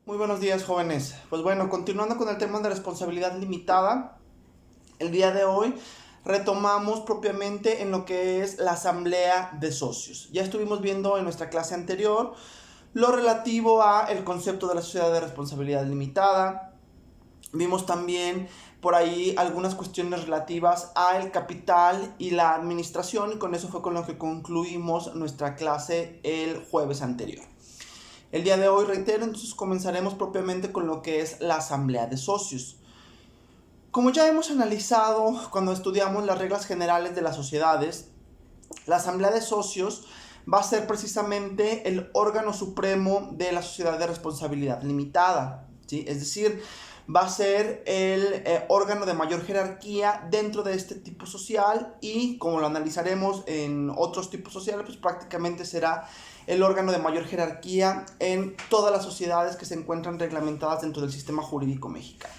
Muy buenos días, jóvenes. Pues bueno, continuando con el tema de responsabilidad limitada, el día de hoy retomamos propiamente en lo que es la asamblea de socios. Ya estuvimos viendo en nuestra clase anterior lo relativo a el concepto de la sociedad de responsabilidad limitada. Vimos también por ahí algunas cuestiones relativas al capital y la administración, y con eso fue con lo que concluimos nuestra clase el jueves anterior. El día de hoy, reitero, entonces comenzaremos propiamente con lo que es la asamblea de socios. Como ya hemos analizado cuando estudiamos las reglas generales de las sociedades, la asamblea de socios va a ser precisamente el órgano supremo de la sociedad de responsabilidad limitada, ¿sí? Es decir, va a ser el órgano de mayor jerarquía dentro de este tipo social, y como lo analizaremos en otros tipos sociales, pues prácticamente será el órgano de mayor jerarquía en todas las sociedades que se encuentran reglamentadas dentro del sistema jurídico mexicano.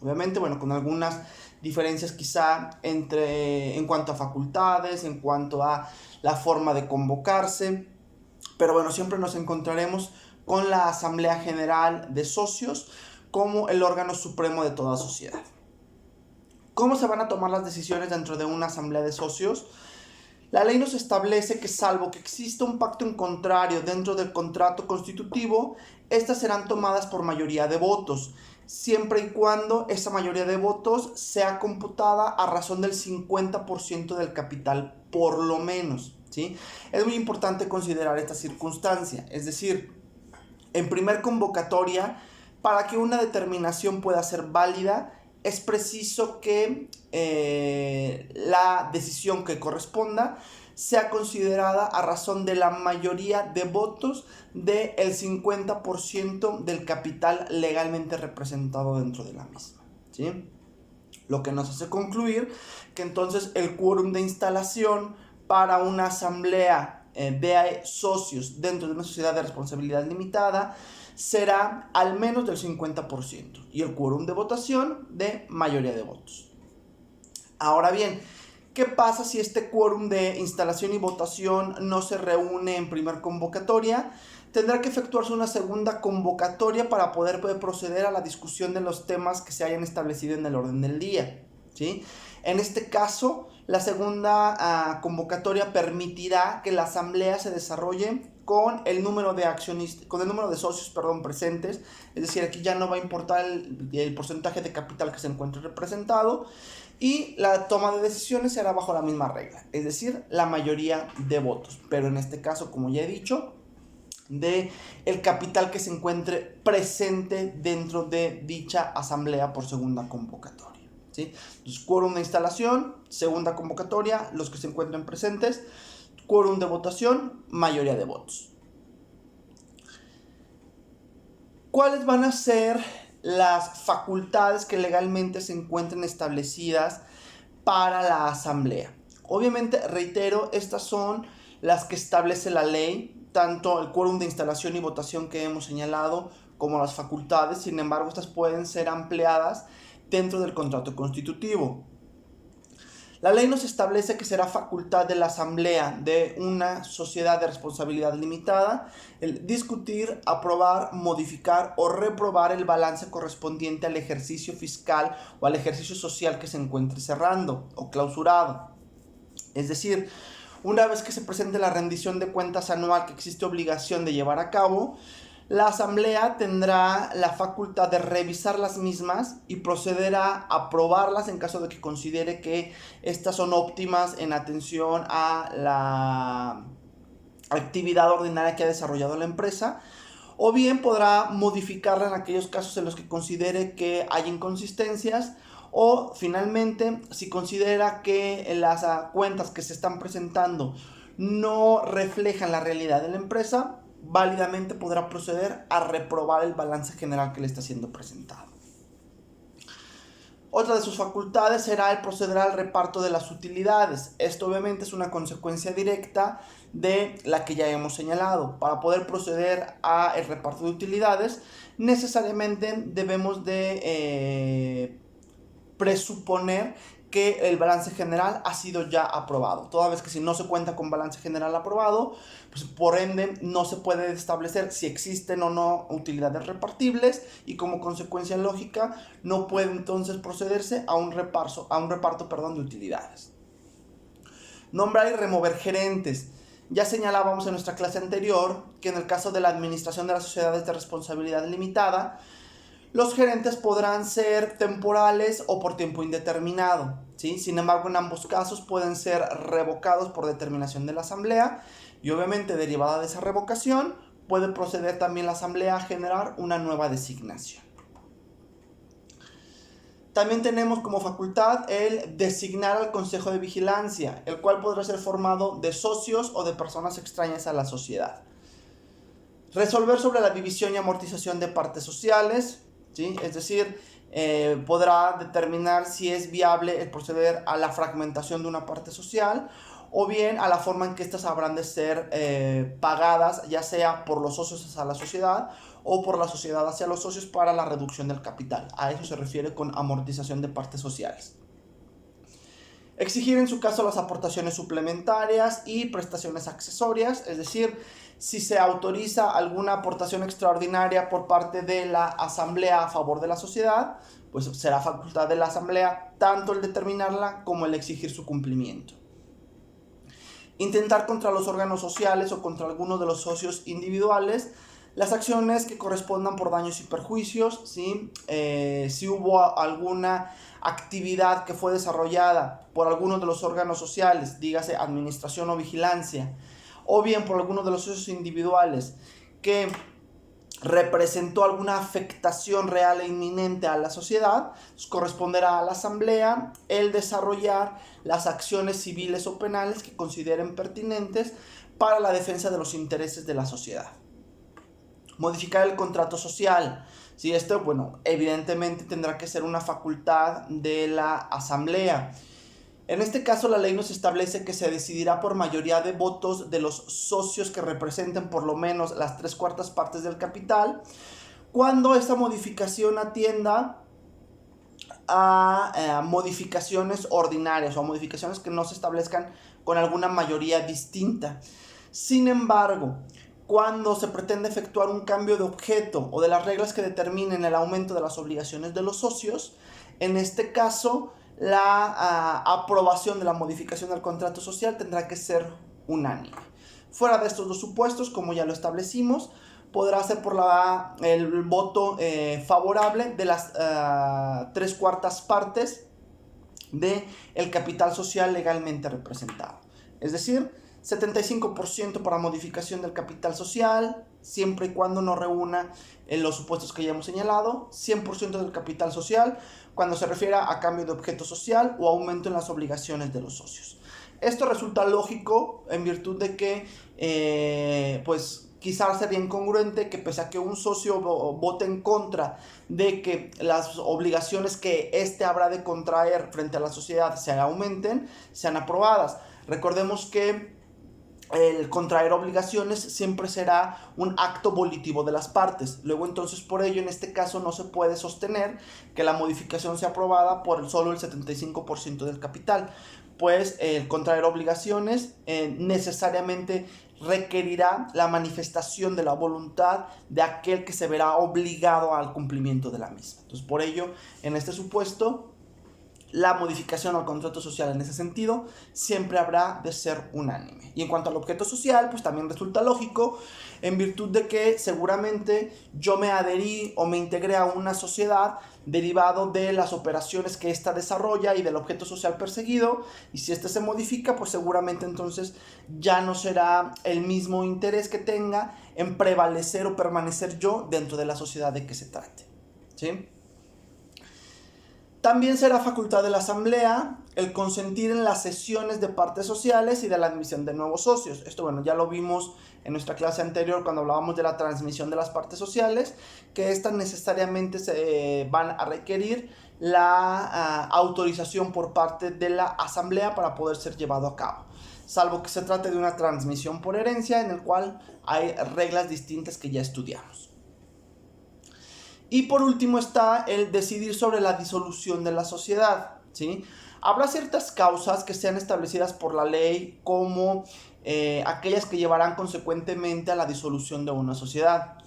Obviamente, bueno, con algunas diferencias quizá en cuanto a facultades, en cuanto a la forma de convocarse, pero bueno, siempre nos encontraremos con la Asamblea General de Socios como el órgano supremo de toda sociedad. ¿Cómo se van a tomar las decisiones dentro de una asamblea de socios? La ley nos establece que, salvo que exista un pacto en contrario dentro del contrato constitutivo, estas serán tomadas por mayoría de votos, siempre y cuando esa mayoría de votos sea computada a razón del 50% del capital, por lo menos, ¿sí? Es muy importante considerar esta circunstancia, es decir, en primer convocatoria, para que una determinación pueda ser válida, es preciso que la decisión que corresponda sea considerada a razón de la mayoría de votos del 50% del capital legalmente representado dentro de la misma, ¿sí? Lo que nos hace concluir que entonces el quórum de instalación para una asamblea de socios dentro de una sociedad de responsabilidad limitada será al menos del 50%, y el quórum de votación de mayoría de votos. Ahora bien, ¿qué pasa si este quórum de instalación y votación no se reúne en primer convocatoria? Tendrá que efectuarse una segunda convocatoria para poder proceder a la discusión de los temas que se hayan establecido en el orden del día, ¿sí? En este caso, la segunda convocatoria permitirá que la asamblea se desarrolle con el número de socios, presentes. Es decir, aquí ya no va a importar el porcentaje de capital que se encuentre representado, y la toma de decisiones se hará bajo la misma regla, es decir, la mayoría de votos, pero en este caso, como ya he dicho, de el capital que se encuentre presente dentro de dicha asamblea por segunda convocatoria, ¿sí? Entonces, quórum de instalación, segunda convocatoria, los que se encuentren presentes, quórum de votación, mayoría de votos. ¿Cuáles van a ser las facultades que legalmente se encuentren establecidas para la asamblea? Obviamente, reitero, estas son las que establece la ley, tanto el quórum de instalación y votación que hemos señalado como las facultades. Sin embargo, estas pueden ser ampliadas dentro del contrato constitutivo. La ley nos establece que será facultad de la asamblea de una sociedad de responsabilidad limitada el discutir, aprobar, modificar o reprobar el balance correspondiente al ejercicio fiscal o al ejercicio social que se encuentre cerrando o clausurado. Es decir, una vez que se presente la rendición de cuentas anual que existe obligación de llevar a cabo, la asamblea tendrá la facultad de revisar las mismas y proceder a aprobarlas en caso de que considere que estas son óptimas en atención a la actividad ordinaria que ha desarrollado la empresa, o bien podrá modificarla en aquellos casos en los que considere que hay inconsistencias, o finalmente, si considera que las cuentas que se están presentando no reflejan la realidad de la empresa, válidamente podrá proceder a reprobar el balance general que le está siendo presentado. Otra de sus facultades será el proceder al reparto de las utilidades. Esto obviamente es una consecuencia directa de la que ya hemos señalado. Para poder proceder al reparto de utilidades, necesariamente debemos de presuponer que el balance general ha sido ya aprobado. Toda vez que si no se cuenta con balance general aprobado, pues por ende no se puede establecer si existen o no utilidades repartibles y como consecuencia lógica no puede entonces procederse a un reparto, de utilidades. Nombrar y remover gerentes. Ya señalábamos en nuestra clase anterior que en el caso de la administración de las sociedades de responsabilidad limitada, los gerentes podrán ser temporales o por tiempo indeterminado, ¿sí? Sin embargo, en ambos casos pueden ser revocados por determinación de la asamblea y obviamente derivada de esa revocación puede proceder también la asamblea a generar una nueva designación. También tenemos como facultad el designar al Consejo de Vigilancia, el cual podrá ser formado de socios o de personas extrañas a la sociedad. Resolver sobre la división y amortización de partes sociales, ¿sí? Es decir, podrá determinar si es viable el proceder a la fragmentación de una parte social o bien a la forma en que éstas habrán de ser pagadas, ya sea por los socios hacia la sociedad o por la sociedad hacia los socios para la reducción del capital. A eso se refiere con amortización de partes sociales. Exigir en su caso las aportaciones suplementarias y prestaciones accesorias, es decir, si se autoriza alguna aportación extraordinaria por parte de la asamblea a favor de la sociedad, pues será facultad de la asamblea tanto el determinarla como el exigir su cumplimiento. Intentar contra los órganos sociales o contra alguno de los socios individuales las acciones que correspondan por daños y perjuicios, ¿sí? Si hubo alguna actividad que fue desarrollada por alguno de los órganos sociales, dígase administración o vigilancia, o bien por alguno de los socios individuales que representó alguna afectación real e inminente a la sociedad, pues corresponderá a la asamblea el desarrollar las acciones civiles o penales que consideren pertinentes para la defensa de los intereses de la sociedad. Modificar el contrato social. Sí, esto, bueno, evidentemente tendrá que ser una facultad de la asamblea. En este caso, la ley nos establece que se decidirá por mayoría de votos de los socios que representen por lo menos las 3/4 partes del capital, cuando esta modificación atienda a modificaciones ordinarias o a modificaciones que no se establezcan con alguna mayoría distinta. Sin embargo, cuando se pretende efectuar un cambio de objeto o de las reglas que determinen el aumento de las obligaciones de los socios, en este caso la aprobación de la modificación del contrato social tendrá que ser unánime. Fuera de estos dos supuestos, como ya lo establecimos, podrá ser por el voto favorable de las 3/4 partes del capital social legalmente representado. Es decir, 75% para modificación del capital social, siempre y cuando no reúna los supuestos que ya hemos señalado, 100% del capital social cuando se refiera a cambio de objeto social o aumento en las obligaciones de los socios. Esto resulta lógico en virtud de que, pues quizás sería incongruente que pese a que un socio vote en contra de que las obligaciones que éste habrá de contraer frente a la sociedad se aumenten, sean aprobadas. Recordemos que el contraer obligaciones siempre será un acto volitivo de las partes. Luego entonces por ello en este caso no se puede sostener que la modificación sea aprobada por solo el 75% del capital, pues el contraer obligaciones necesariamente requerirá la manifestación de la voluntad de aquel que se verá obligado al cumplimiento de la misma. Entonces por ello en este supuesto la modificación al contrato social en ese sentido siempre habrá de ser unánime. Y en cuanto al objeto social, pues también resulta lógico en virtud de que seguramente yo me adherí o me integré a una sociedad derivado de las operaciones que ésta desarrolla y del objeto social perseguido, y si este se modifica, pues seguramente entonces ya no será el mismo interés que tenga en prevalecer o permanecer yo dentro de la sociedad de que se trate, ¿sí? También será facultad de la asamblea el consentir en las sesiones de partes sociales y de la admisión de nuevos socios. Esto, bueno, ya lo vimos en nuestra clase anterior cuando hablábamos de la transmisión de las partes sociales, que estas necesariamente se van a requerir la autorización por parte de la asamblea para poder ser llevado a cabo, salvo que se trate de una transmisión por herencia en el cual hay reglas distintas que ya estudiamos. Y por último está el decidir sobre la disolución de la sociedad, ¿sí? Habrá ciertas causas que sean establecidas por la ley como aquellas que llevarán consecuentemente a la disolución de una sociedad.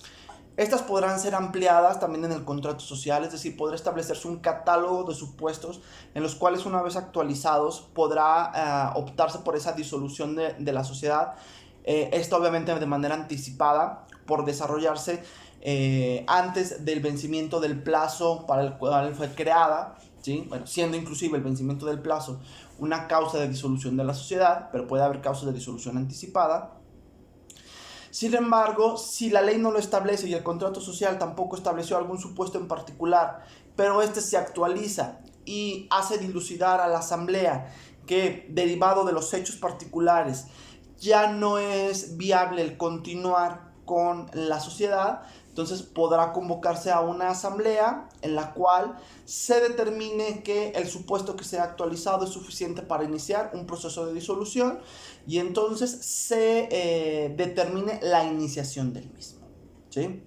Estas podrán ser ampliadas también en el contrato social, es decir, podrá establecerse un catálogo de supuestos en los cuales, una vez actualizados, podrá optarse por esa disolución de la sociedad. Esto obviamente de manera anticipada, por desarrollarse antes del vencimiento del plazo para el cual fue creada, ¿sí? Bueno, siendo inclusive el vencimiento del plazo una causa de disolución de la sociedad, pero puede haber causas de disolución anticipada. Sin embargo, si la ley no lo establece y el contrato social tampoco estableció algún supuesto en particular, pero este se actualiza y hace dilucidar a la asamblea que, derivado de los hechos particulares, ya no es viable el continuar con la sociedad, entonces podrá convocarse a una asamblea en la cual se determine que el supuesto que sea actualizado es suficiente para iniciar un proceso de disolución y entonces se determine la iniciación del mismo, ¿sí?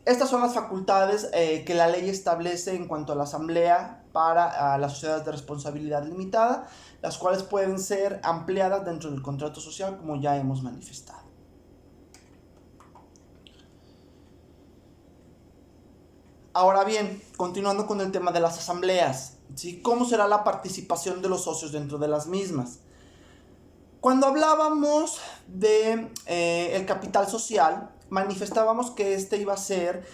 Estas son las facultades que la ley establece en cuanto a la asamblea para las sociedades de responsabilidad limitada, las cuales pueden ser ampliadas dentro del contrato social, como ya hemos manifestado. Ahora bien, continuando con el tema de las asambleas, ¿sí? ¿Cómo será la participación de los socios dentro de las mismas? Cuando hablábamos de el capital social, manifestábamos que este iba a ser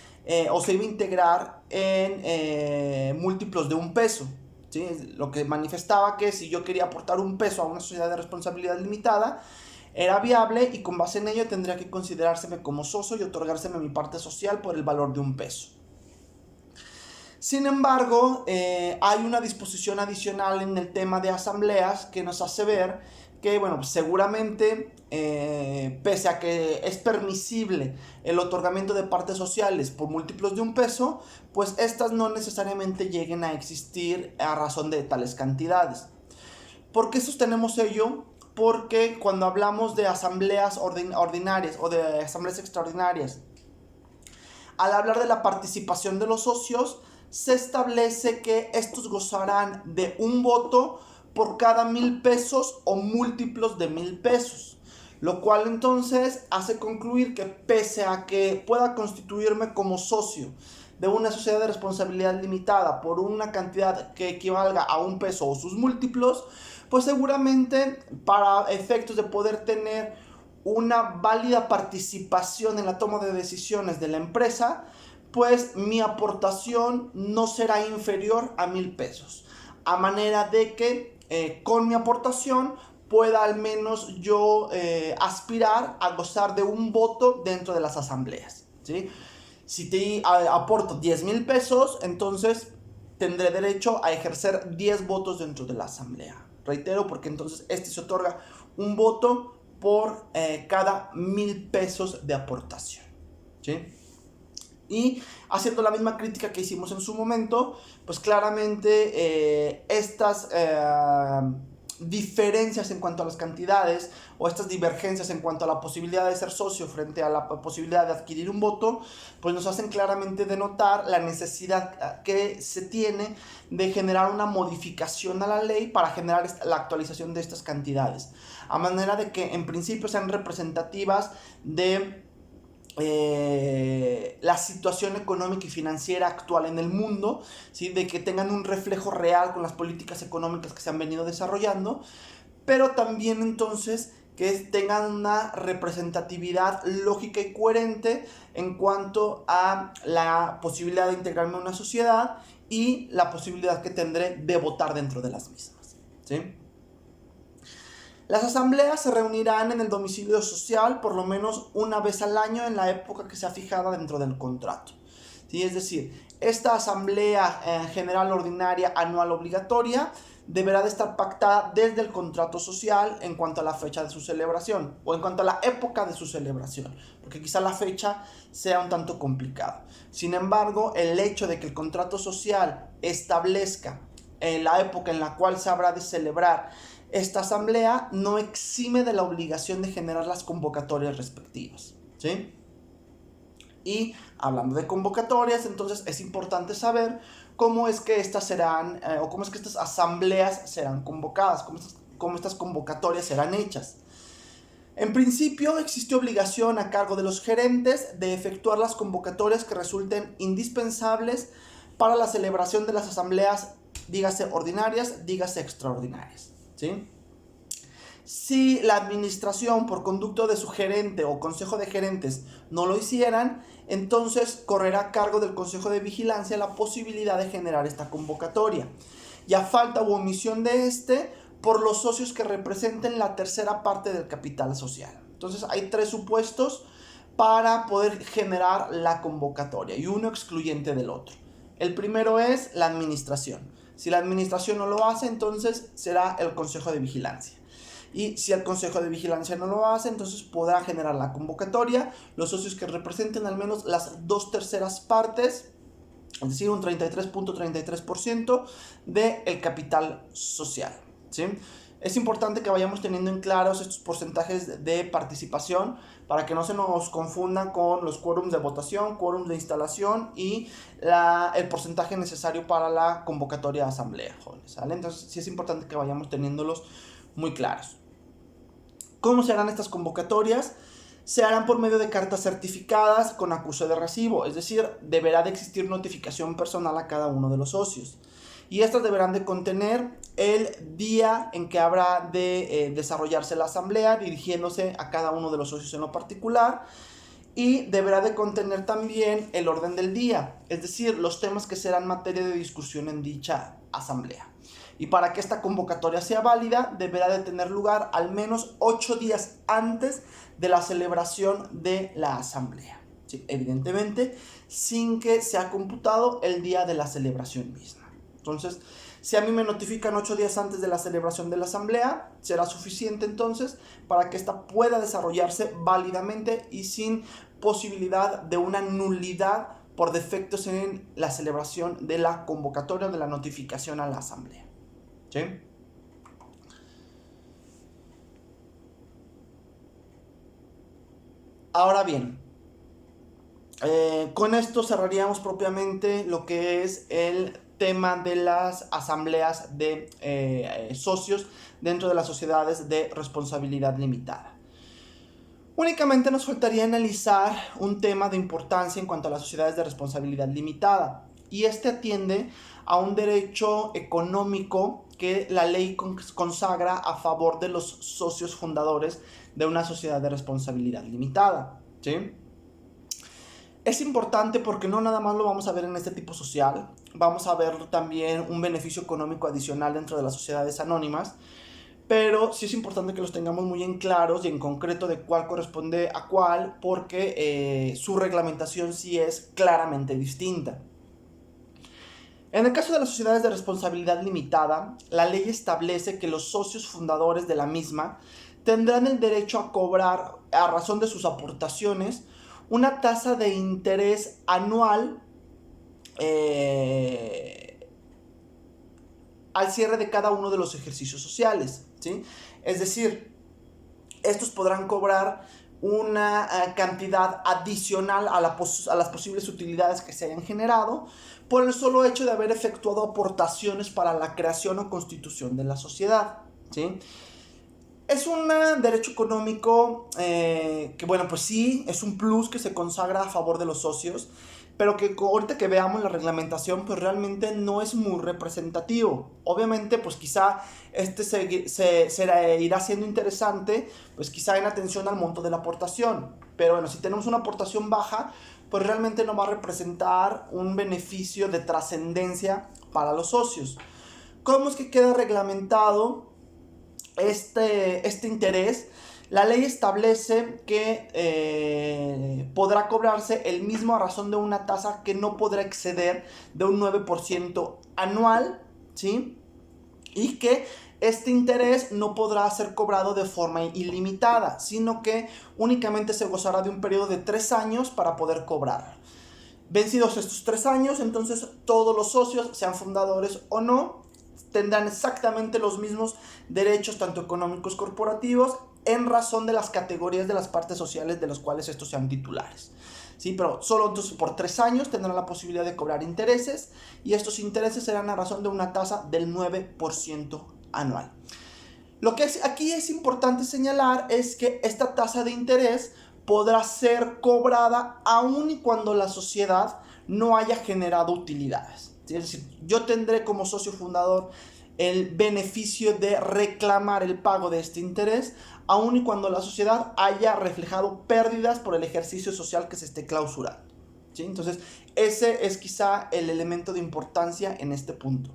o se iba a integrar en múltiplos de un peso, ¿sí? Lo que manifestaba que si yo quería aportar un peso a una sociedad de responsabilidad limitada, era viable y con base en ello tendría que considerárseme como socio y otorgárseme mi parte social por el valor de un peso. Sin embargo, hay una disposición adicional en el tema de asambleas que nos hace ver que, bueno, pues seguramente, pese a que es permisible el otorgamiento de partes sociales por múltiplos de un peso, pues estas no necesariamente lleguen a existir a razón de tales cantidades. ¿Por qué sostenemos ello? Porque cuando hablamos de asambleas ordinarias o de asambleas extraordinarias, al hablar de la participación de los socios, se establece que estos gozarán de un voto por cada 1,000 pesos o múltiplos de 1,000 pesos, lo cual entonces hace concluir que, pese a que pueda constituirme como socio de una sociedad de responsabilidad limitada por una cantidad que equivalga a un peso o sus múltiplos, pues seguramente, para efectos de poder tener una válida participación en la toma de decisiones de la empresa, pues mi aportación no será inferior a 1,000 pesos, a manera de que con mi aportación pueda al menos yo aspirar a gozar de un voto dentro de las asambleas, ¿sí? Si te aporto 10,000 pesos, entonces tendré derecho a ejercer 10 votos dentro de la asamblea. Reitero, porque entonces se otorga un voto por cada 1,000 pesos de aportación, ¿sí? Y haciendo la misma crítica que hicimos en su momento, pues claramente estas diferencias en cuanto a las cantidades o estas divergencias en cuanto a la posibilidad de ser socio frente a la posibilidad de adquirir un voto, pues nos hacen claramente denotar la necesidad que se tiene de generar una modificación a la ley para generar la actualización de estas cantidades, a manera de que en principio sean representativas de la situación económica y financiera actual en el mundo, ¿sí? De que tengan un reflejo real con las políticas económicas que se han venido desarrollando, pero también entonces que tengan una representatividad lógica y coherente en cuanto a la posibilidad de integrarme a una sociedad y la posibilidad que tendré de votar dentro de las mismas, ¿sí? Las asambleas se reunirán en el domicilio social por lo menos una vez al año en la época que sea fijada dentro del contrato, ¿sí? Es decir, esta asamblea general ordinaria anual obligatoria deberá de estar pactada desde el contrato social en cuanto a la fecha de su celebración o en cuanto a la época de su celebración, porque quizá la fecha sea un tanto complicado. Sin embargo, el hecho de que el contrato social establezca la época en la cual se habrá de celebrar esta asamblea no exime de la obligación de generar las convocatorias respectivas, ¿sí? Y hablando de convocatorias, entonces es importante saber cómo es que estas serán, o cómo es que estas asambleas serán convocadas, cómo estas convocatorias serán hechas. En principio, existe obligación a cargo de los gerentes de efectuar las convocatorias que resulten indispensables para la celebración de las asambleas, dígase ordinarias, dígase extraordinarias, ¿sí? Si la administración, por conducto de su gerente o consejo de gerentes, no lo hicieran, entonces correrá a cargo del consejo de vigilancia la posibilidad de generar esta convocatoria. Y a falta u omisión de por los socios que representen la tercera parte del capital social. Entonces hay 3 supuestos para poder generar la convocatoria y uno excluyente del otro. El primero es la administración. Si la administración no lo hace, entonces será el consejo de vigilancia. Y si el consejo de vigilancia no lo hace, entonces podrá generar la convocatoria los socios que representen al menos las 2/3 partes, es decir, un 33.33% del capital social, ¿sí? Es importante que vayamos teniendo en claros estos porcentajes de participación para que no se nos confundan con los quórums de votación, quórums de instalación y el porcentaje necesario para la convocatoria de asamblea, jóvenes, ¿vale? Entonces sí es importante que vayamos teniéndolos muy claros. ¿Cómo se harán estas convocatorias? Se harán por medio de cartas certificadas con acuse de recibo, es decir, deberá de existir notificación personal a cada uno de los socios. Y estas deberán de contener el día en que habrá de desarrollarse la asamblea, dirigiéndose a cada uno de los socios en lo particular, y deberá de contener también el orden del día, es decir, los temas que serán materia de discusión en dicha asamblea. Y para que esta convocatoria sea válida, deberá de tener lugar al menos 8 días antes de la celebración de la asamblea. Sí, evidentemente, sin que sea computado el día de la celebración misma. Entonces, si a mí me notifican 8 días antes de la celebración de la asamblea, será suficiente entonces para que ésta pueda desarrollarse válidamente y sin posibilidad de una nulidad por defectos en la celebración de la convocatoria o de la notificación a la asamblea. ¿Sí? Ahora bien, con esto cerraríamos propiamente lo que es el tema de las asambleas de socios dentro de las sociedades de responsabilidad limitada. Únicamente nos faltaría analizar un tema de importancia en cuanto a las sociedades de responsabilidad limitada, y este atiende a un derecho económico que la ley consagra a favor de los socios fundadores de una sociedad de responsabilidad limitada, ¿sí? Es importante porque no nada más lo vamos a ver en este tipo social, vamos a ver también un beneficio económico adicional dentro de las sociedades anónimas, pero sí es importante que los tengamos muy en claros y en concreto de cuál corresponde a cuál, porque su reglamentación sí es claramente distinta. En el caso de las sociedades de responsabilidad limitada, la ley establece que los socios fundadores de la misma tendrán el derecho a cobrar, a razón de sus aportaciones, una tasa de interés anual al cierre de cada uno de los ejercicios sociales, ¿sí? Es decir, estos podrán cobrar una cantidad adicional a las posibles utilidades que se hayan generado por el solo hecho de haber efectuado aportaciones para la creación o constitución de la sociedad, ¿sí? Es un derecho económico que, bueno, pues sí, es un plus que se consagra a favor de los socios, pero que ahorita que veamos la reglamentación, pues realmente no es muy representativo. Obviamente, pues quizá se irá siendo interesante, pues quizá en atención al monto de la aportación. Pero bueno, si tenemos una aportación baja, pues realmente no va a representar un beneficio de trascendencia para los socios. ¿Cómo es que queda reglamentado este interés? La ley establece que podrá cobrarse el mismo a razón de una tasa que no podrá exceder de un 9% anual, ¿sí? Y que este interés no podrá ser cobrado de forma ilimitada, sino que únicamente se gozará de un periodo de 3 años para poder cobrar. Vencidos estos 3 años, entonces todos los socios, sean fundadores o no, tendrán exactamente los mismos derechos, tanto económicos corporativos, en razón de las categorías de las partes sociales de las cuales estos sean titulares. ¿sí? Pero solo entonces por 3 años tendrán la posibilidad de cobrar intereses, y estos intereses serán a razón de una tasa del 9% anual. Lo que aquí es importante señalar es que esta tasa de interés podrá ser cobrada aun y cuando la sociedad no haya generado utilidades. ¿Sí? Es decir, yo tendré como socio fundador el beneficio de reclamar el pago de este interés, aun y cuando la sociedad haya reflejado pérdidas por el ejercicio social que se esté clausurando. ¿Sí? Entonces, ese es quizá el elemento de importancia en este punto.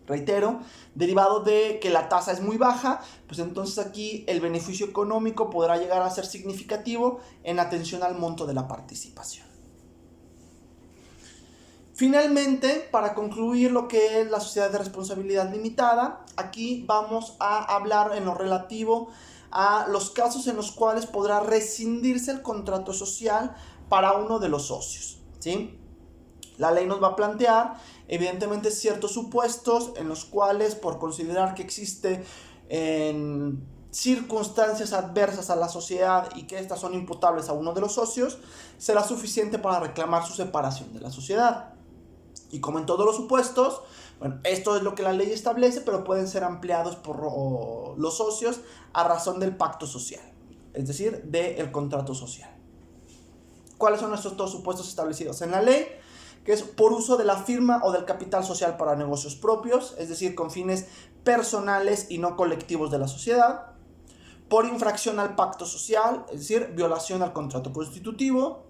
Reitero, derivado de que la tasa es muy baja, pues entonces aquí el beneficio económico podrá llegar a ser significativo en atención al monto de la participación. Finalmente, para concluir lo que es la sociedad de responsabilidad limitada, aquí vamos a hablar en lo relativo a los casos en los cuales podrá rescindirse el contrato social para uno de los socios, ¿sí? La ley nos va a plantear, evidentemente, ciertos supuestos en los cuales, por considerar que existe circunstancias adversas a la sociedad y que estas son imputables a uno de los socios, será suficiente para reclamar su separación de la sociedad. Y como en todos los supuestos, bueno, esto es lo que la ley establece, pero pueden ser ampliados por los socios a razón del pacto social, es decir, del contrato social. ¿Cuáles son estos dos supuestos establecidos en la ley? Que es por uso de la firma o del capital social para negocios propios, es decir, con fines personales y no colectivos de la sociedad, por infracción al pacto social, es decir, violación al contrato constitutivo,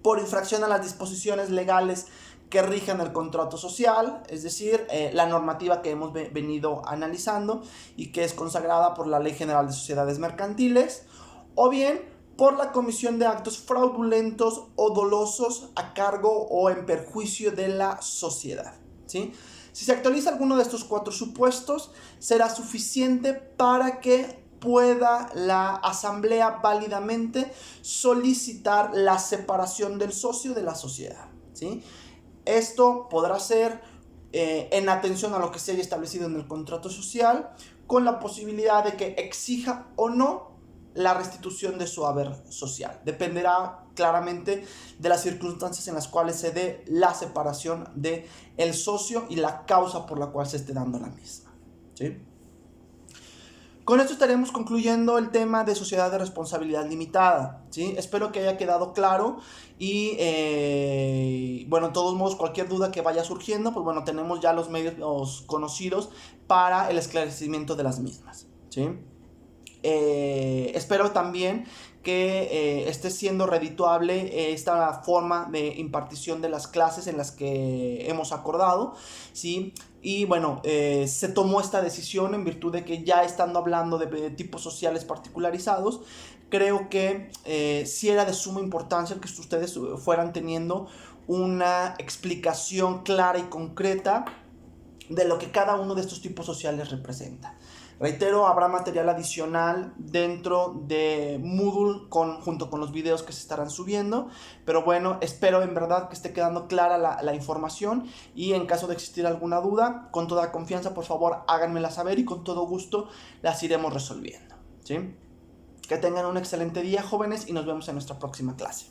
por infracción a las disposiciones legales que rigen el contrato social, es decir, la normativa que hemos venido analizando y que es consagrada por la Ley General de Sociedades Mercantiles, o bien por la comisión de actos fraudulentos o dolosos a cargo o en perjuicio de la sociedad, ¿sí? Si se actualiza alguno de estos 4 supuestos, será suficiente para que pueda la asamblea válidamente solicitar la separación del socio de la sociedad, ¿sí? Esto podrá ser en atención a lo que se haya establecido en el contrato social, con la posibilidad de que exija o no la restitución de su haber social. Dependerá claramente de las circunstancias en las cuales se dé la separación del socio y la causa por la cual se esté dando la misma, ¿sí? Con esto estaremos concluyendo el tema de sociedad de responsabilidad limitada, ¿sí? Espero que haya quedado claro y bueno, de todos modos, cualquier duda que vaya surgiendo, pues bueno, tenemos ya los medios conocidos para el esclarecimiento de las mismas, ¿sí? Espero también que esté siendo redituable esta forma de impartición de las clases en las que hemos acordado, ¿sí? Y bueno, se tomó esta decisión en virtud de que ya estando hablando de tipos sociales particularizados, creo que sí era de suma importancia que ustedes fueran teniendo una explicación clara y concreta de lo que cada uno de estos tipos sociales representa. Reitero, habrá material adicional dentro de Moodle junto con los videos que se estarán subiendo, pero bueno, espero en verdad que esté quedando clara la información, y en caso de existir alguna duda, con toda confianza, por favor, háganmela saber y con todo gusto las iremos resolviendo, ¿sí? Que tengan un excelente día, jóvenes, y nos vemos en nuestra próxima clase.